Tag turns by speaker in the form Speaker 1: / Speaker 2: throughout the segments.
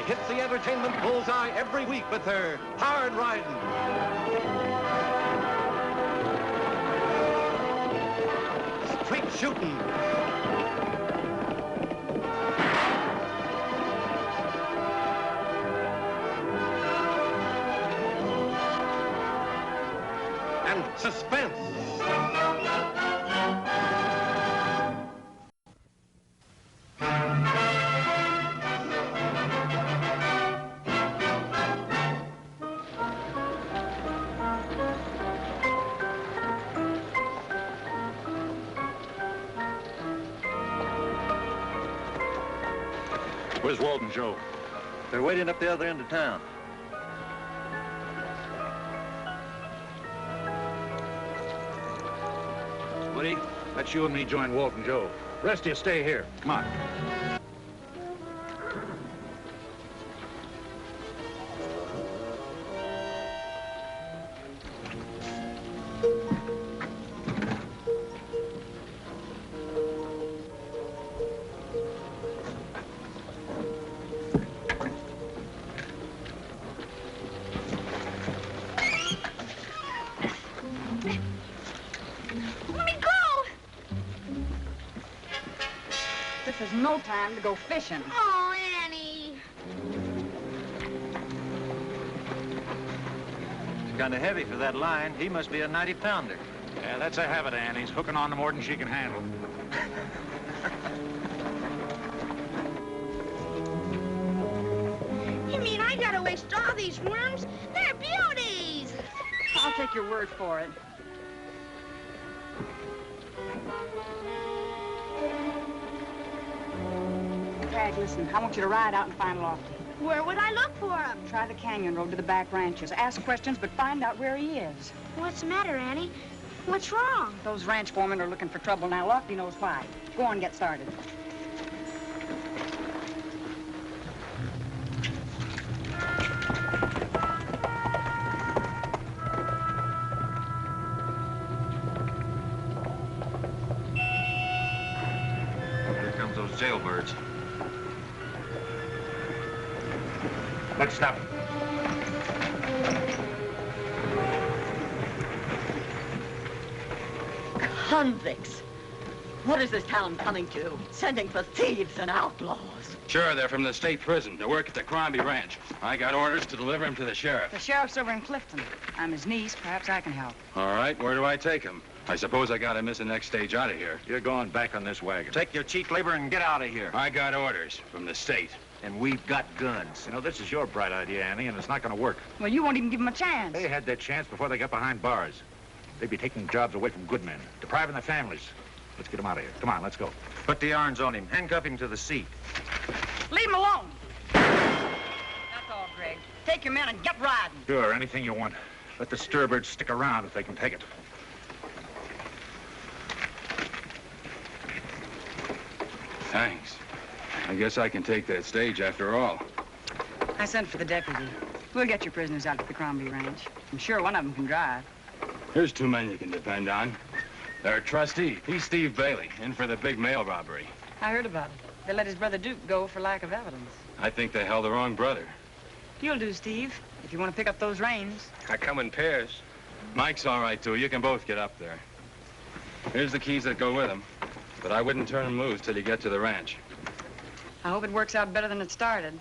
Speaker 1: hits the entertainment bullseye every week with her hard riding. Straight shooting. And suspense.
Speaker 2: Where's Walt and Joe?
Speaker 3: They're waiting up the other end of town.
Speaker 2: Woody, let you and me join Walt and Joe. Rest of you stay here. Come on.
Speaker 4: There's no time to go fishing.
Speaker 5: Oh, Annie.
Speaker 3: It's kind of heavy for that line. He must be a 90-pounder.
Speaker 2: Yeah, that's a habit, Annie's hooking on to more than she can handle.
Speaker 5: You mean I gotta waste all these worms? They're beauties.
Speaker 4: I'll take your word for it. Tagg, listen, I want you to ride out and find Lofty.
Speaker 5: Where would I look for him?
Speaker 4: Try the canyon road to the back ranches. Ask questions, but find out where he is.
Speaker 5: What's the matter, Annie? What's wrong?
Speaker 4: Those ranch foremen are looking for trouble now. Lofty knows why. Go on, get started.
Speaker 3: Here comes those jailbirds.
Speaker 2: Let's stop him.
Speaker 6: Convicts. What is this town coming to? Sending for thieves and outlaws.
Speaker 7: Sure, they're from the state prison. They work at the Crombie Ranch. I got orders to deliver him to the sheriff.
Speaker 4: The sheriff's over in Clifton. I'm his niece. Perhaps I can help.
Speaker 7: All right, where do I take him? I suppose I gotta miss the next stage out of here.
Speaker 2: You're going back on this wagon.
Speaker 3: Take your cheap labor and get out of here.
Speaker 7: I got orders from the state.
Speaker 3: And we've got guns.
Speaker 2: You know, this is your bright idea, Annie, and it's not going to work.
Speaker 4: Well, you won't even give him a chance.
Speaker 2: They had their chance before they got behind bars. They'd be taking jobs away from good men, depriving their families. Let's get them out of here. Come on, let's go.
Speaker 3: Put the irons on him. Handcuff him to the seat.
Speaker 4: Leave him alone. That's all, Greg. Take your men and get riding.
Speaker 2: Sure, anything you want. Let the Sturbirds stick around if they can take it.
Speaker 7: Thanks. I guess I can take that stage after all.
Speaker 4: I sent for the deputy. We'll get your prisoners out to the Crombie Ranch. I'm sure one of them can drive.
Speaker 7: Here's two men you can depend on. Their trustee, he's Steve Bailey, in for the big mail robbery.
Speaker 4: I heard about it. They let his brother Duke go for lack of evidence.
Speaker 7: I think they held the wrong brother.
Speaker 4: You'll do, Steve, if you want to pick up those reins.
Speaker 7: I come in pairs. Mike's all right, too. You can both get up there. Here's the keys that go with him. But I wouldn't turn them loose till you get to the ranch.
Speaker 4: I hope it works out better than it started.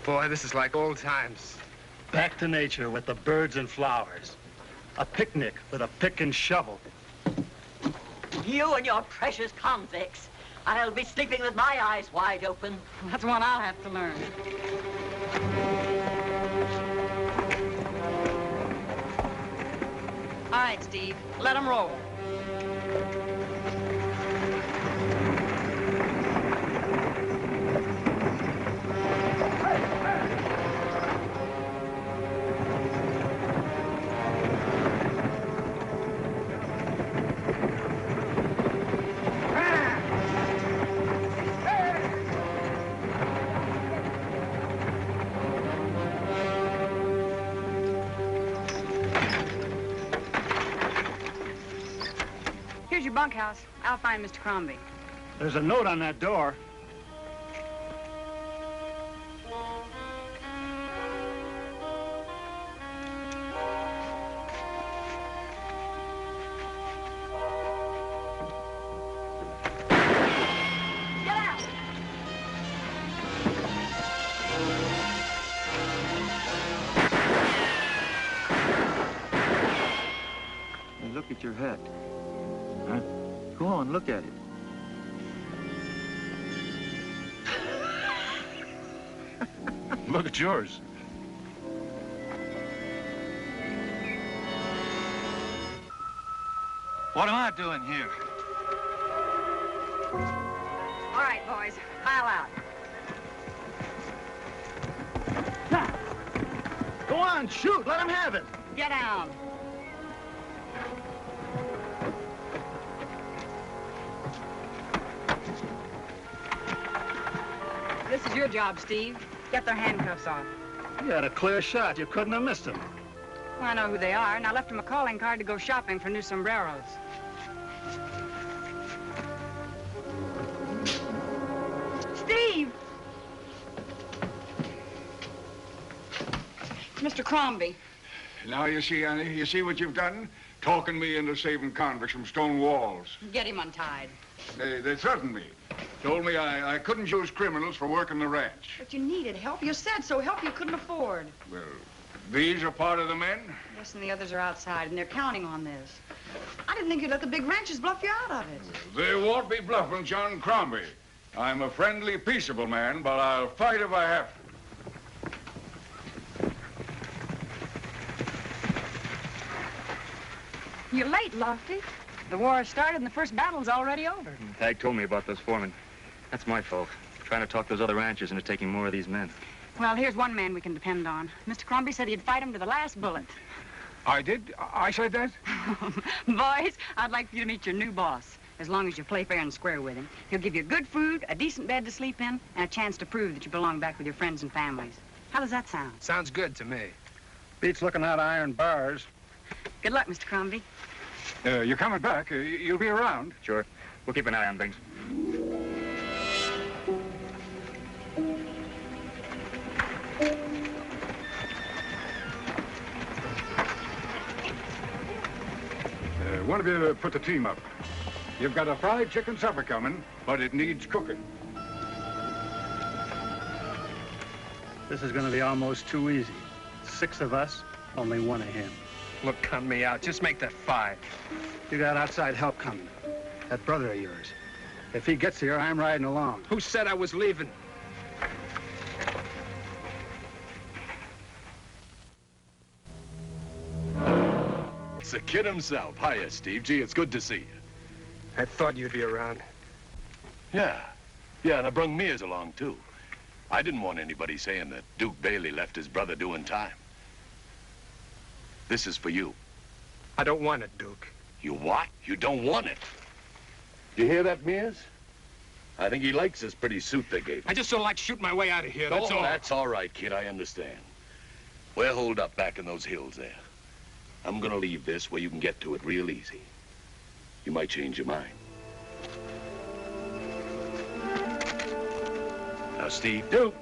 Speaker 8: Boy, this is like old times.
Speaker 9: Back to nature with the birds and flowers. A picnic with a pick and shovel.
Speaker 6: You and your precious convicts. I'll be sleeping with my eyes wide open.
Speaker 4: That's one I'll have to learn. All right, Steve, let them roll. Here's your bunkhouse. I'll find Mr. Crombie.
Speaker 9: There's a note on that door.
Speaker 8: hat. Huh? Go on, look at it.
Speaker 7: Look at yours.
Speaker 3: What am I doing here?
Speaker 4: All right, boys, file out.
Speaker 9: Go on, shoot. Let him have it.
Speaker 4: Get down. This is your job, Steve. Get their handcuffs off.
Speaker 9: You had a clear shot. You couldn't have missed him.
Speaker 4: Well, I know who they are, and I left them a calling card to go shopping for new sombreros. Steve! Mr. Crombie.
Speaker 10: Now you see, Annie, you see what you've done? Talking me into saving convicts from stone walls.
Speaker 4: Get him untied.
Speaker 10: They threatened me. Told me I couldn't use criminals for working the ranch.
Speaker 4: But you needed help. You said so. Help you couldn't afford.
Speaker 10: Well, these are part of the men?
Speaker 4: Yes, and the others are outside, and they're counting on this. I didn't think you'd let the big ranchers bluff you out of it.
Speaker 10: They won't be bluffing John Crombie. I'm a friendly, peaceable man, but I'll fight if I have to.
Speaker 4: You're late, Lofty. The war has started and the first battle's already over.
Speaker 7: Tagg told me about those foremen. That's my fault. Trying to talk those other ranchers into taking more of these men.
Speaker 4: Well, here's one man we can depend on. Mr. Crombie said he'd fight him to the last bullet.
Speaker 10: I did? I said that?
Speaker 4: Boys, I'd like for you to meet your new boss. As long as you play fair and square with him. He'll give you good food, a decent bed to sleep in, and a chance to prove that you belong back with your friends and families. How does that sound?
Speaker 11: Sounds good to me.
Speaker 9: Beats looking out iron bars.
Speaker 4: Good luck, Mr. Crombie.
Speaker 10: You're coming back. You'll be around.
Speaker 7: Sure. We'll keep an eye on things.
Speaker 10: One of you put the team up. You've got a fried chicken supper coming, but it needs cooking.
Speaker 9: This is going to be almost too easy. 6 of us, only 1 of him.
Speaker 11: Look, count me out. Just make that 5.
Speaker 9: You got outside help coming. That brother of yours. If he gets here, I'm riding along.
Speaker 11: Who said I was leaving?
Speaker 12: It's the kid himself. Hiya, Steve. Gee, it's good to see you.
Speaker 11: I thought you'd be around.
Speaker 12: Yeah, and I brung Mears along, too. I didn't want anybody saying that Duke Bailey left his brother doing time. This is for you.
Speaker 11: I don't want it, Duke.
Speaker 12: You what? You don't want it? You hear that, Mears? I think he likes this pretty suit they gave him.
Speaker 11: I just don't like shooting my way out of here, that's all.
Speaker 12: That's all right, kid, I understand. We're holed up back in those hills there. I'm gonna leave this where you can get to it real easy. You might change your mind. Now, Steve.
Speaker 10: Duke.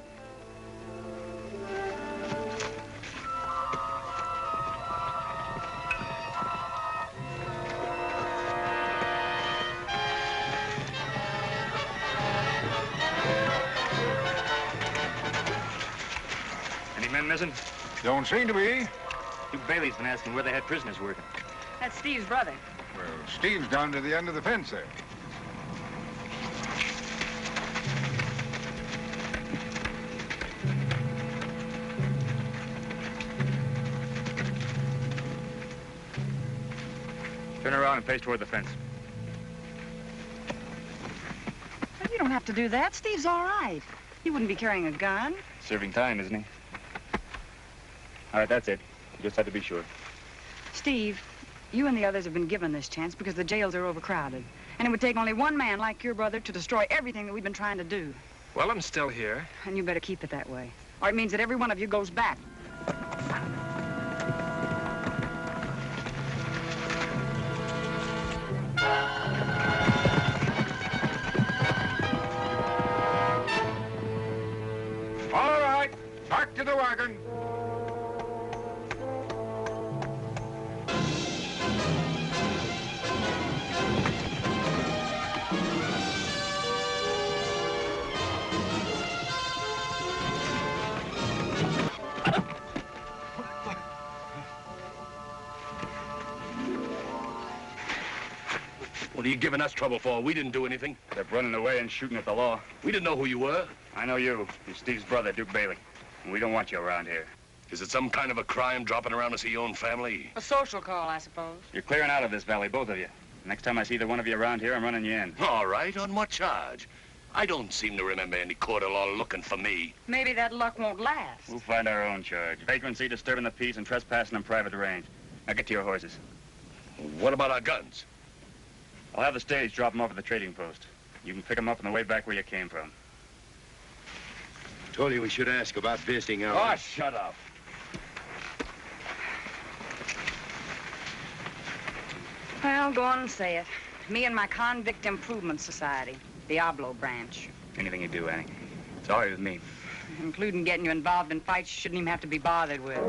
Speaker 7: Any men missing?
Speaker 10: Don't seem to be.
Speaker 7: Duke Bailey's been asking where they had prisoners working.
Speaker 4: That's Steve's brother.
Speaker 10: Well, Steve's down to the end of the fence there.
Speaker 7: Turn around and face toward the fence.
Speaker 4: You don't have to do that. Steve's all right. He wouldn't be carrying a gun.
Speaker 7: Serving time, isn't he? All right, that's it. You just had to be sure.
Speaker 4: Steve, you and the others have been given this chance because the jails are overcrowded. And it would take only one man like your brother to destroy everything that we've been trying to do.
Speaker 11: Well, I'm still here.
Speaker 4: And you better keep it that way. Or it means that every one of you goes back.
Speaker 10: All right, back to the wagon.
Speaker 12: are you giving us trouble for? We didn't do anything.
Speaker 7: Kept running away and shooting at the law.
Speaker 12: We didn't know who you were.
Speaker 7: I know you. You're Steve's brother, Duke Bailey. And we don't want you around here.
Speaker 12: Is it some kind of a crime dropping around to see your own family?
Speaker 4: A social call, I suppose.
Speaker 7: You're clearing out of this valley, both of you. Next time I see either one of you around here, I'm running you in.
Speaker 12: All right, on what charge? I don't seem to remember any court of law looking for me.
Speaker 4: Maybe that luck won't last.
Speaker 7: We'll find our own charge. Vagrancy, disturbing the peace, and trespassing on private range. Now get to your horses.
Speaker 12: What about our guns?
Speaker 7: I'll have the stage drop them off at the trading post. You can pick them up on the way back where you came from.
Speaker 13: Told you we should ask about visiting our...
Speaker 7: Oh, shut up.
Speaker 4: Well, go on and say it. Me and my Convict Improvement Society, Diablo branch.
Speaker 7: Anything you do, Annie. It's all right with me.
Speaker 4: Including getting you involved in fights you shouldn't even have to be bothered with.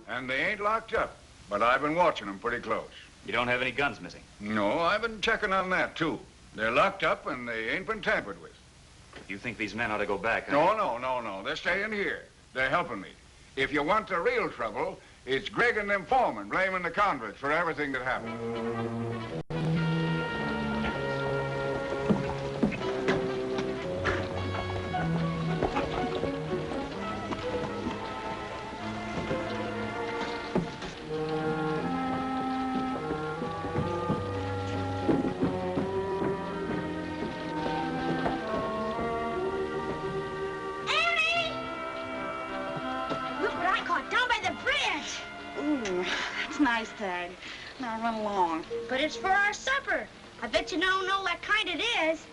Speaker 10: And they ain't locked up, but I've been watching them pretty close.
Speaker 7: You don't have any guns missing?
Speaker 10: No, I've been checking on that, too. They're locked up and they ain't been tampered with.
Speaker 7: You think these men ought to go back, huh?
Speaker 10: No. They're staying here. They're helping me. If you want the real trouble, it's Greg and them foremen blaming the convicts for everything that happened.
Speaker 4: Ooh, that's nice, Tagg. Now run along.
Speaker 5: But it's for our supper. I bet you don't know what kind it is.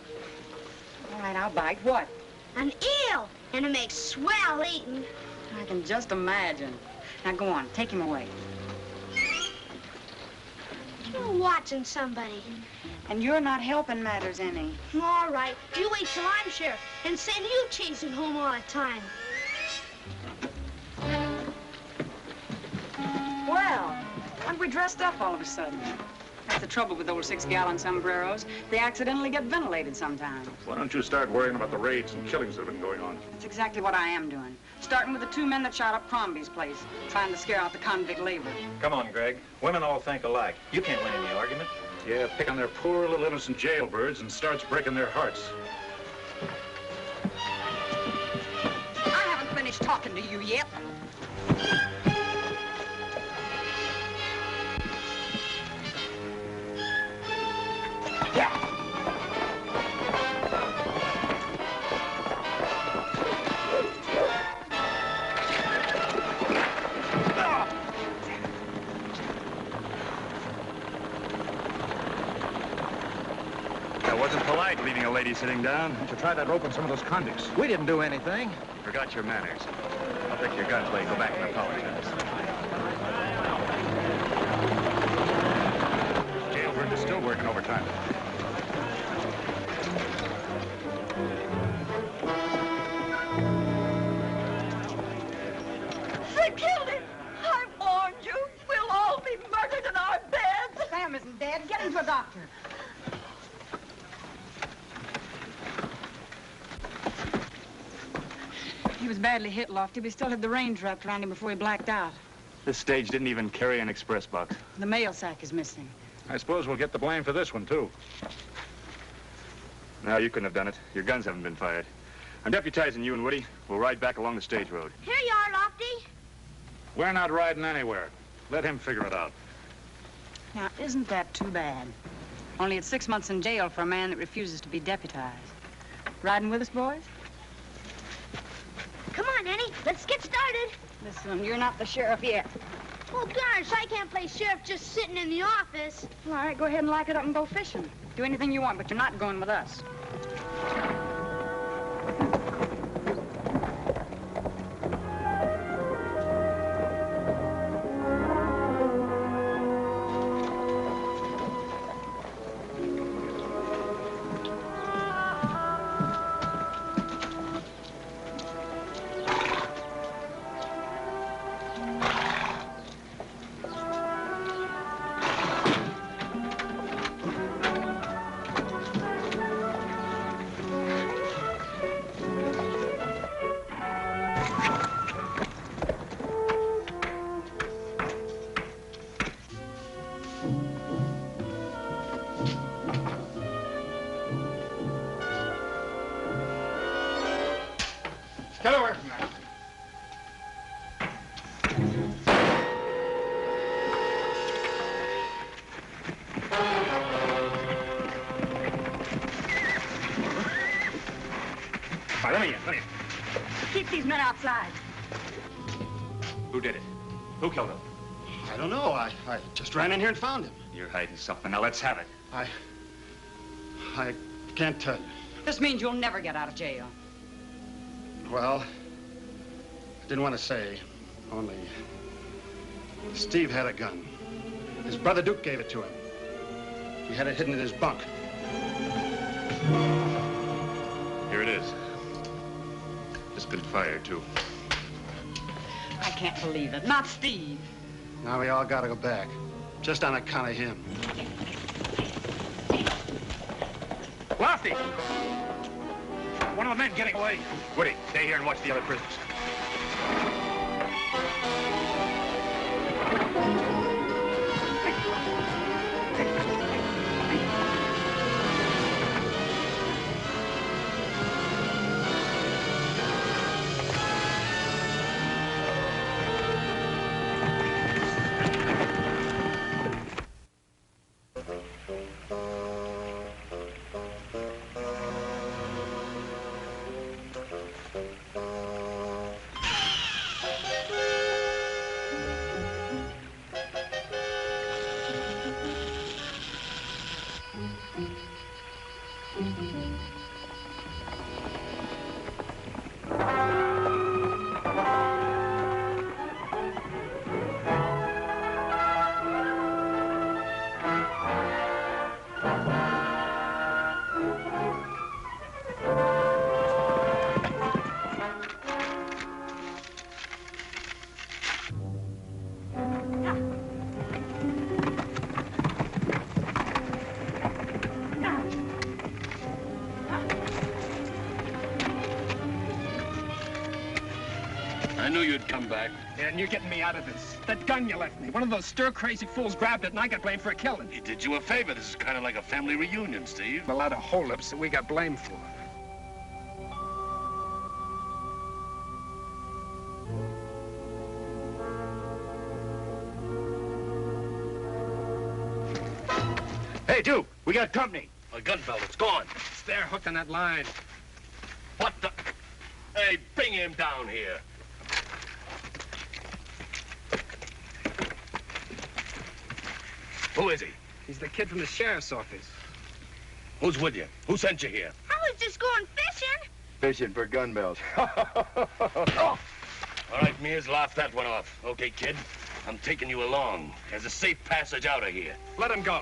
Speaker 4: All right, I'll bite. What?
Speaker 5: An eel. And it makes swell eating.
Speaker 4: I can just imagine. Now go on, take him away.
Speaker 5: You're watching somebody.
Speaker 4: And you're not helping matters any.
Speaker 5: All right, you wait till I'm sheriff and send you chasing home all the time.
Speaker 4: Well, aren't we dressed up all of a sudden? That's the trouble with old 6-gallon sombreros. They accidentally get ventilated sometimes.
Speaker 2: Why don't you start worrying about the raids and killings that have been going on?
Speaker 4: That's exactly what I am doing. Starting with the 2 men that shot up Crombie's place, trying to scare out the convict labor.
Speaker 3: Come on, Greg. Women all think alike. You can't win any argument.
Speaker 2: Yeah, pick on their poor little innocent jailbirds and starts breaking their hearts.
Speaker 4: I haven't finished talking to you yet.
Speaker 7: Wasn't polite leaving a lady sitting down.
Speaker 2: You should try that rope on some of those convicts.
Speaker 11: We didn't do anything.
Speaker 7: You forgot your manners. I'll take your guns while you go back and apologize.
Speaker 2: Jailbird is still working overtime.
Speaker 6: They killed him. I warned you. We'll all be murdered in our beds.
Speaker 4: Sam isn't dead. Get him to a doctor. He was badly hit, Lofty, but he still had the range wrapped around him before he blacked out.
Speaker 7: This stage didn't even carry an express box.
Speaker 4: The mail sack is missing.
Speaker 2: I suppose we'll get the blame for this one, too.
Speaker 7: No, you couldn't have done it. Your guns haven't been fired. I'm deputizing you and Woody. We'll ride back along the stage road.
Speaker 5: Here you are, Lofty.
Speaker 2: We're not riding anywhere. Let him figure it out.
Speaker 4: Now, isn't that too bad? Only it's 6 months in jail for a man that refuses to be deputized. Riding with us, boys?
Speaker 5: Come on, Annie. Let's get started.
Speaker 4: Listen, you're not the sheriff yet.
Speaker 5: Well, gosh, I can't play sheriff just sitting in the office.
Speaker 4: All right, go ahead and lock it up and go fishing. Do anything you want, but you're not going with us.
Speaker 7: right, let me in.
Speaker 4: Keep these men outside.
Speaker 2: Who did it? Who killed him?
Speaker 9: I don't know. I just ran in here and found him.
Speaker 2: You're hiding something. Now let's have it.
Speaker 9: I can't tell you.
Speaker 4: This means you'll never get out of jail.
Speaker 9: Well, I didn't want to say, only Steve had a gun. His brother Duke gave it to him. He had it hidden in his bunk.
Speaker 2: Here it is. Just been fired, too.
Speaker 4: I can't believe it. Not Steve.
Speaker 9: Now we all gotta go back. Just on account of him.
Speaker 2: Lofty! One of the men getting away. Woody, stay here and watch the other prisoners.
Speaker 12: I knew you'd come back.
Speaker 11: Yeah, and you're getting me out of this. That gun you left me, one of those stir-crazy fools grabbed it, and I got blamed for a killing.
Speaker 12: He did you a favor. This is kind of like a family reunion, Steve.
Speaker 11: A lot of holdups that we got blamed for.
Speaker 2: Hey, Duke, we got company.
Speaker 12: My gun belt, it's gone.
Speaker 11: It's there, hooked on that line.
Speaker 12: What the? Hey, bring him down here. Who is he?
Speaker 11: He's the kid from the sheriff's office.
Speaker 12: Who's with you? Who sent you here?
Speaker 5: I was just going fishing.
Speaker 13: Fishing for gun belts.
Speaker 12: All right, Mears, laugh that one off. Okay, kid? I'm taking you along. There's a safe passage out of here.
Speaker 11: Let him go.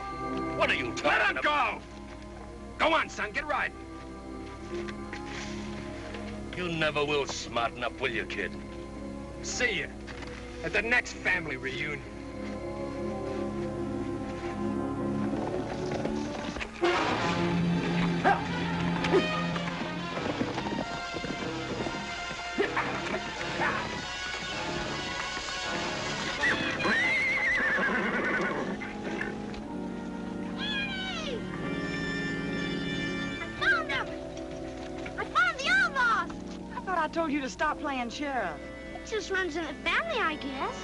Speaker 12: What are you talking
Speaker 11: Let him
Speaker 12: about?
Speaker 11: go! Go on, son, get riding.
Speaker 12: You never will smarten up, will you, kid?
Speaker 11: See you at the next family reunion.
Speaker 4: I told you to stop playing sheriff.
Speaker 5: It just runs in the family, I guess.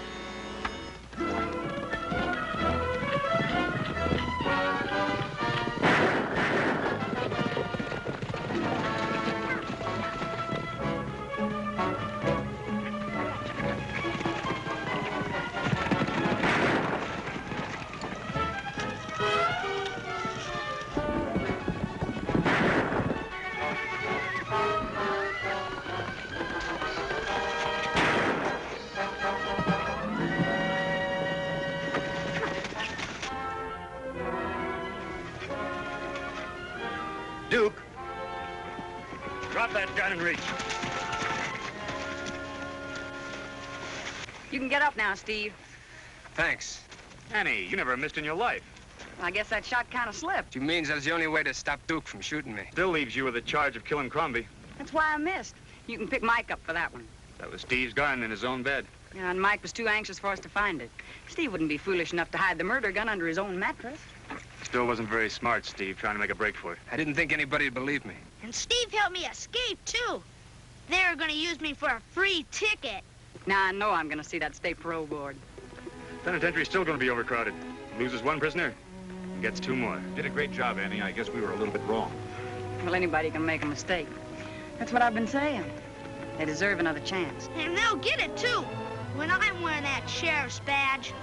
Speaker 2: Duke, drop that gun and reach.
Speaker 4: You can get up now, Steve.
Speaker 7: Thanks.
Speaker 2: Annie, you never missed in your life.
Speaker 4: I guess that shot kind of slipped.
Speaker 11: Which means that's the only way to stop Duke from shooting me.
Speaker 2: Still leaves you with the charge of killing Crombie.
Speaker 4: That's why I missed. You can pick Mike up for that one.
Speaker 2: That was Steve's gun in his own bed.
Speaker 4: Yeah, and Mike was too anxious for us to find it. Steve wouldn't be foolish enough to hide the murder gun under his own mattress.
Speaker 2: Still wasn't very smart, Steve, trying to make a break for it.
Speaker 11: I didn't think anybody'd believe me.
Speaker 5: And Steve helped me escape, too. They were going to use me for a free ticket.
Speaker 4: Now I know I'm going to see that state parole board.
Speaker 2: Penitentiary's still going to be overcrowded. Loses one prisoner, gets two more.
Speaker 7: Did a great job, Annie. I guess we were a little bit wrong.
Speaker 4: Well, anybody can make a mistake. That's what I've been saying. They deserve another chance.
Speaker 5: And they'll get it, too, when I'm wearing that sheriff's badge.